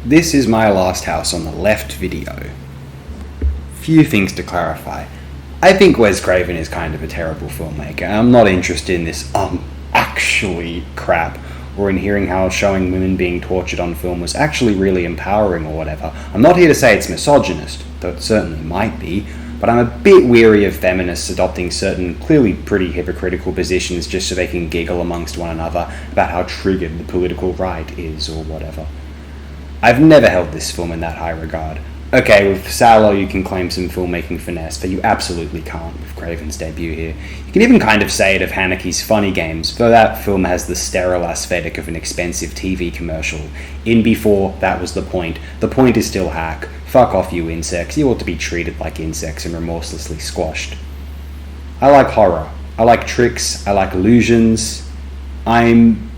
This is my last house on the left video. Few things to clarify. I think Wes Craven is kind of a terrible filmmaker. I'm not interested in this actually crap, or in hearing how showing women being tortured on film was actually really empowering or whatever. I'm not here to say it's misogynist, though it certainly might be, but I'm a bit weary of feminists adopting certain clearly pretty hypocritical positions just so they can giggle amongst one another about how triggered the political right is or whatever. I've never held this film in that high regard. Okay, with Salo you can claim some filmmaking finesse, but you absolutely can't with Craven's debut here. You can even kind of say it of Haneke's Funny Games, though that film has the sterile aesthetic of an expensive TV commercial. In Before, that was the point. The point is still hack. Fuck off, you insects. You ought to be treated like insects and remorselessly squashed. I like horror. I like tricks. I like illusions. I'm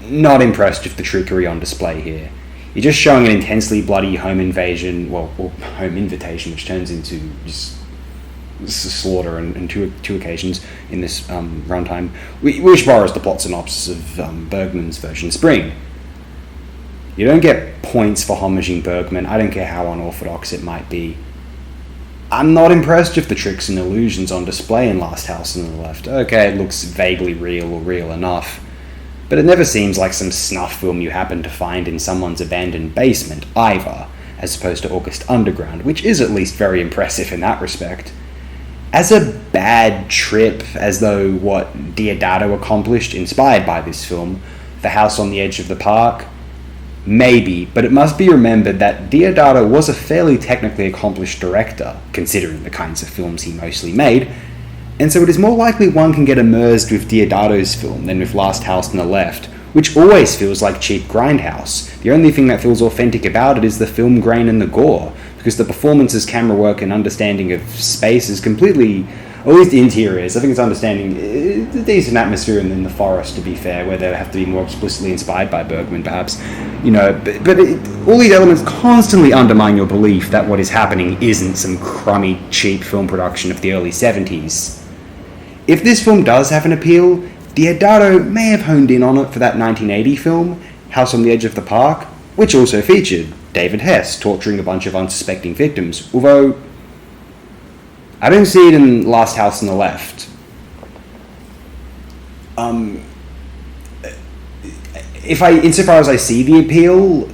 not impressed with the trickery on display here. You're just showing an intensely bloody home invasion, or home invitation, which turns into just slaughter on two occasions in this runtime, which borrows the plot synopsis of Bergman's version Spring. You don't get points for homaging Bergman. I don't care how unorthodox it might be. I'm not impressed with the tricks and illusions on display in Last House on the Left. Okay, it looks vaguely real or real enough, but it never seems like some snuff film you happen to find in someone's abandoned basement, either, as opposed to August Underground, which is at least very impressive in that respect. As a bad trip, as though what Deodato accomplished, inspired by this film, The House on the Edge of the Park, maybe, but it must be remembered that Deodato was a fairly technically accomplished director, considering the kinds of films he mostly made, and so it is more likely one can get immersed with Deodato's film than with Last House on the Left, which always feels like cheap grindhouse. The only thing that feels authentic about it is the film grain and the gore, because the performances, camera work, and understanding of space is completely, or at least the interiors, I think it's understanding a decent atmosphere in the forest, to be fair, where they have to be more explicitly inspired by Bergman, perhaps. You know, but all these elements constantly undermine your belief that what is happening isn't some crummy, cheap film production of the early 70s. If this film does have an appeal, Deodato may have honed in on it for that 1980 film, House on the Edge of the Park, which also featured David Hess torturing a bunch of unsuspecting victims, although I don't see it in Last House on the Left. Insofar as I see the appeal,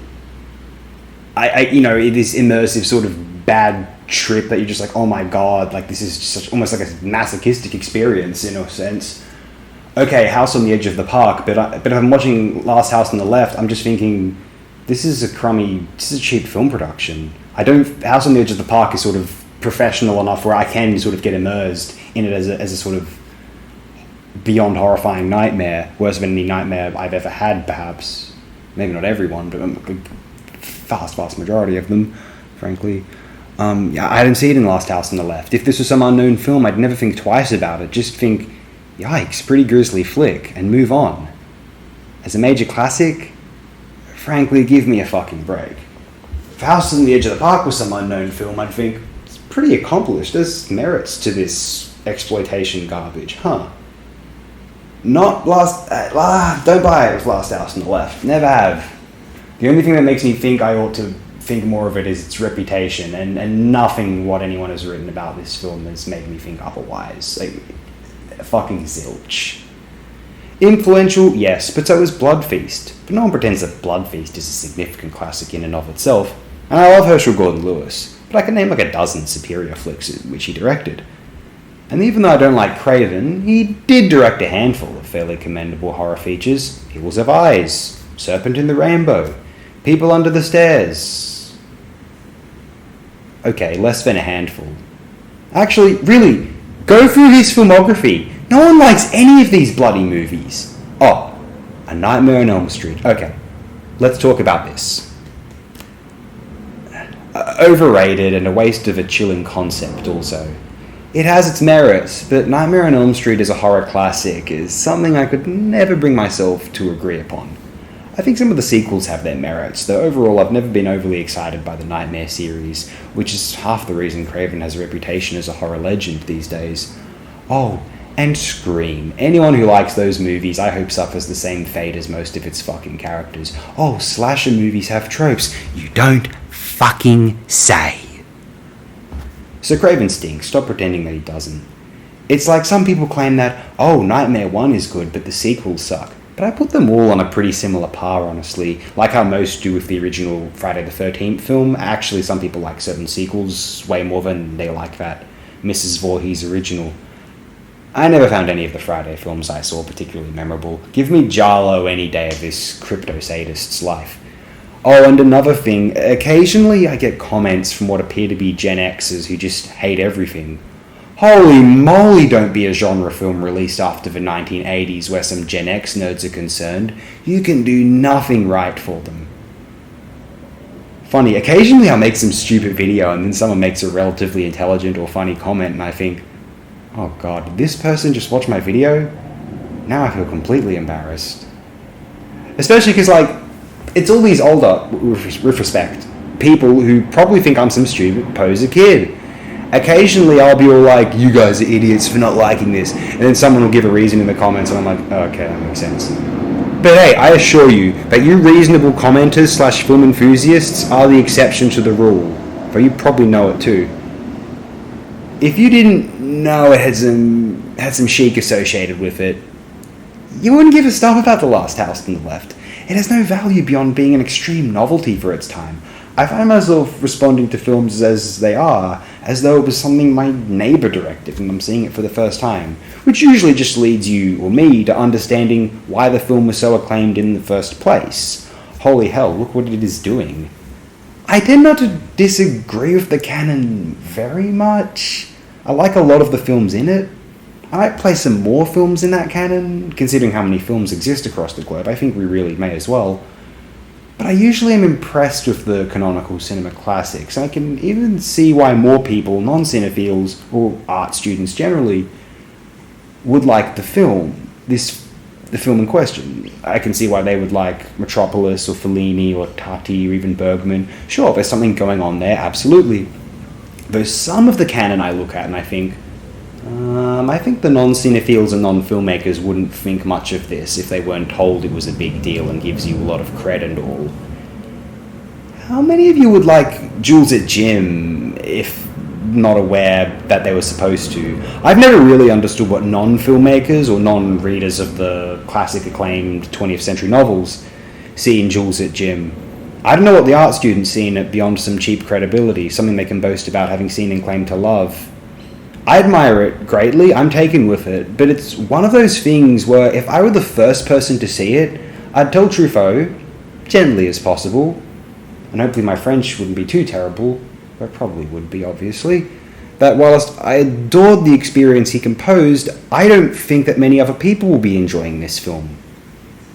it is immersive sort of bad trip that you're just like, oh my god, like this is just almost like a masochistic experience in a sense. Okay, House on the Edge of the Park, but if I'm watching Last House on the Left, I'm just thinking, this is a cheap film production. House on the Edge of the Park is sort of professional enough where I can sort of get immersed in it as a sort of beyond horrifying nightmare, worse than any nightmare I've ever had, perhaps. Maybe not everyone, but a vast majority of them, frankly. I don't see it in Last House on the Left. If this was some unknown film, I'd never think twice about it. Just think, yikes, pretty grisly flick, and move on. As a major classic, frankly, give me a fucking break. If House on the Edge of the Park was some unknown film, I'd think, it's pretty accomplished. There's merits to this exploitation garbage, huh? Not don't buy it with Last House on the Left. Never have. The only thing that makes me think I ought to think more of it is its reputation, and nothing what anyone has written about this film has made me think otherwise. Like, fucking zilch. Influential, yes, but so is Blood Feast. But no one pretends that Blood Feast is a significant classic in and of itself. And I love Herschel Gordon-Lewis, but I can name like a dozen superior flicks which he directed. And even though I don't like Craven, he did direct a handful of fairly commendable horror features. Hills Have Eyes, Serpent in the Rainbow, People Under the Stairs. Okay, less than a handful. Actually, really, go through his filmography. No one likes any of these bloody movies. Oh, A Nightmare on Elm Street. Okay, let's talk about this. Overrated and a waste of a chilling concept also. It has its merits, but Nightmare on Elm Street as a horror classic is something I could never bring myself to agree upon. I think some of the sequels have their merits, though overall I've never been overly excited by the Nightmare series, which is half the reason Craven has a reputation as a horror legend these days. Oh, And Scream. Anyone who likes those movies, I hope, suffers the same fate as most of its fucking characters. Oh, slasher movies have tropes. You don't fucking say. So Craven stinks. Stop pretending that he doesn't. It's like some people claim that, oh, Nightmare 1 is good, but the sequels suck. But I put them all on a pretty similar par, honestly. Like how most do with the original Friday the 13th film. Actually, some people like certain sequels way more than they like that Mrs. Voorhees original. I never found any of the Friday films I saw particularly memorable. Give me Jarlo any day of this crypto-sadist's life. Oh, and another thing, occasionally I get comments from what appear to be Gen Xers who just hate everything. Holy moly, don't be a genre film released after the 1980s where some Gen X nerds are concerned. You can do nothing right for them. Funny, occasionally I'll make some stupid video and then someone makes a relatively intelligent or funny comment and I think, oh god, did this person just watch my video? Now I feel completely embarrassed. Especially because, like, it's all these older, with respect, people who probably think I'm some stupid poser kid. Occasionally I'll be all like, you guys are idiots for not liking this, and then someone will give a reason in the comments and I'm like, oh, okay, that makes sense. But hey, I assure you that you reasonable commenters / film enthusiasts are the exception to the rule, though you probably know it too. If you didn't know it had some chic associated with it, you wouldn't give a stuff about The Last House on the Left. It has no value beyond being an extreme novelty for its time. I find myself responding to films as they are, as though it was something my neighbour directed and I'm seeing it for the first time, which usually just leads you, or me, to understanding why the film was so acclaimed in the first place. Holy hell, look what it is doing. I tend not to disagree with the canon very much. I like a lot of the films in it. I might play some more films in that canon, considering how many films exist across the globe. I think we really may as well. But I usually am impressed with the canonical cinema classics. I can even see why more people, non-cinephiles, or art students generally, would like the film in question. I can see why they would like Metropolis, or Fellini, or Tati, or even Bergman. Sure, there's something going on there, absolutely. Though some of the canon I look at and I think the non-cinephiles and non-filmmakers wouldn't think much of this if they weren't told it was a big deal and gives you a lot of credit and all. How many of you would like Jules at Gym if not aware that they were supposed to? I've never really understood what non-filmmakers or non-readers of the classic acclaimed 20th century novels see in Jules at Gym. I don't know what the art students see in it beyond some cheap credibility, something they can boast about having seen and claim to love. I admire it greatly, I'm taken with it, but it's one of those things where if I were the first person to see it, I'd tell Truffaut, gently as possible, and hopefully my French wouldn't be too terrible, but probably would be, obviously, that whilst I adored the experience he composed, I don't think that many other people will be enjoying this film.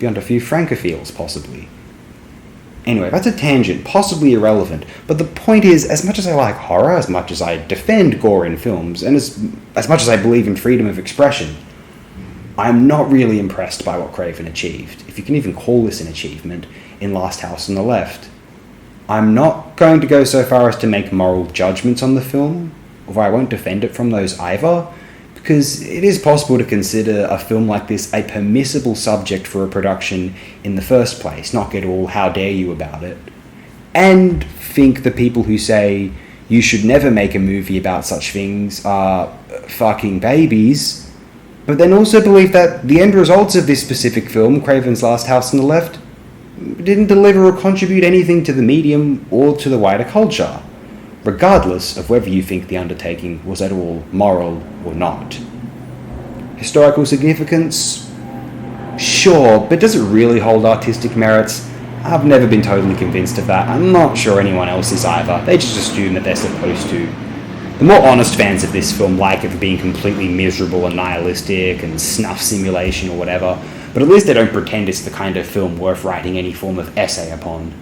Beyond a few francophiles, possibly. Anyway, that's a tangent, possibly irrelevant, but the point is, as much as I like horror, as much as I defend gore in films, and as much as I believe in freedom of expression, I'm not really impressed by what Craven achieved, if you can even call this an achievement, in Last House on the Left. I'm not going to go so far as to make moral judgments on the film, although I won't defend it from those either, because it is possible to consider a film like this a permissible subject for a production in the first place, not get all how dare you about it, and think the people who say you should never make a movie about such things are fucking babies, but then also believe that the end results of this specific film, Craven's Last House on the Left, didn't deliver or contribute anything to the medium or to the wider culture, regardless of whether you think the undertaking was at all moral or not. Historical significance? Sure, but does it really hold artistic merits? I've never been totally convinced of that. I'm not sure anyone else is either. They just assume that they're supposed to. The more honest fans of this film like it for being completely miserable and nihilistic and snuff simulation or whatever, but at least they don't pretend it's the kind of film worth writing any form of essay upon.